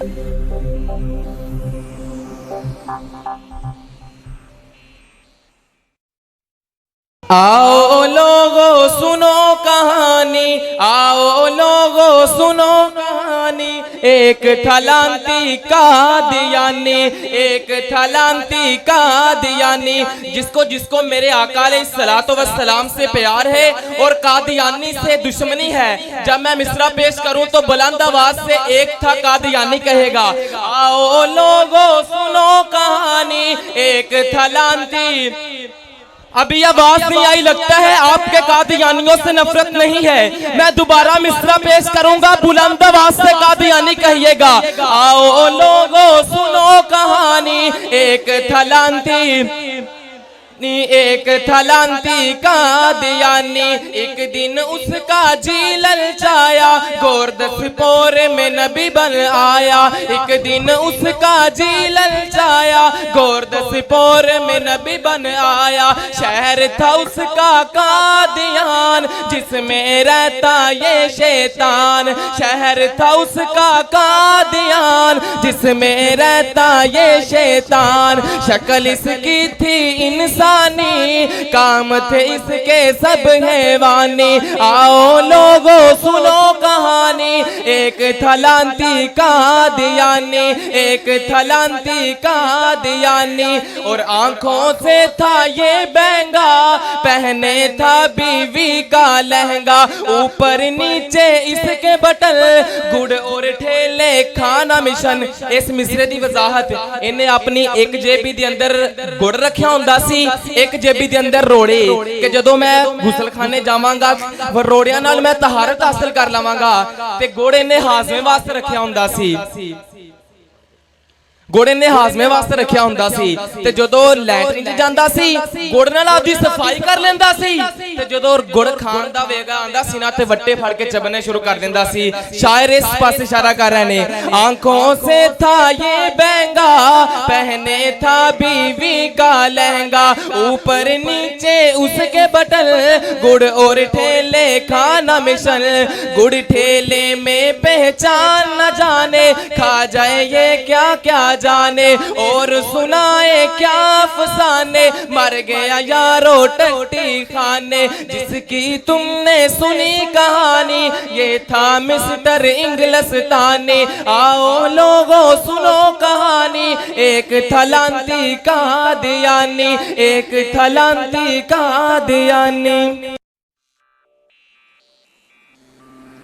आओ लोगो सुनो कहानी, आओ लोगो सुनो कहानी। एक थलांती कादियानी, एक थलांती कादियानी, जिसको जिसको मेरे आका अलैहिस्सलातो वस्सलाम से प्यार है और कादियानी से दुश्मनी है। जब मैं मिसरा पेश करूं तो बुलंद आवाज से एक था कादियानी कहेगा, आओ लोगो सुनो कहानी, एक थलांती। अभी आवाज नहीं आई, लगता है आपके कादियानियों से नफरत नहीं है। मैं दोबारा मिसरा पेश करूंगा, बुलंद आवाज से कादियानी कहिएगा, आओ लोगो सुनो कहानी। एक थलांती, एक थलांती कादियानी, एक दिन उसका जी ललचाया, गोरदसपोर में नबी बन आया। एक दिन उसका जी ललचाया, गोरदसपोर में नबी बन आया। शहर था उसका कादियान, जिसमें रहता ये शैतान। शहर था उसका कादियान, जिसमें रहता ये शैतान। शक्ल इसकी थी इंसान, काम थे इसके सब हैवानी। आओ लोगो सुनो कहानी, एक थलांती कादियानी, एक थलांती कादियानी। और आंखों से था ये बहंगा, पहने था बीवी का लहंगा। ऊपर नीचे इसके बटन, गुड़ और ठेले खाना मिशन। इस मिसरे दी वजाहत, इन्हें अपनी एक जेबी दे अंदर गुड़ रखा हुंदा सी, एक जेबी दे अंदर रोड़े कि जदों मैं गुसलखाने जावांगा रोड़ियां नाल मैं तहारत हासिल कर लवांगा। ते घोड़े ने हाजमे वास्ते रखा हुंदा सी, घोड़े ने हाजमे वास्ते रखा हुंदा सी। ते जदों लैटरिन च जांदा सी, गुड़ नाल आपदी सफाई कर लेंदा सी। ते जदों गुड़ खान दा वेगा आंदा सी ना, ते वट्टे फड़ के चबने शुरू कर देंदा सी। शायर इस पास इशारा कर रहे ने, आंखों से था ये बहंगा, पहने था बीवी का लहंगा। ऊपर नीचे उसके बटन, गुड़ और ठेले खाना मिशन। गुड़ ठेले में पहचान न जाने, खा जाए ये क्या क्या जाने, और सुनाए क्या अफसाने। मर गया यारो टट्टी खाने, जिसकी तुमने सुनी कहानी, ये था मिस्टर इंग्लिस्तानी। आओ लोगो सुनो कहानी, एक थलांती कादियानी, एक थलांती कादियानी।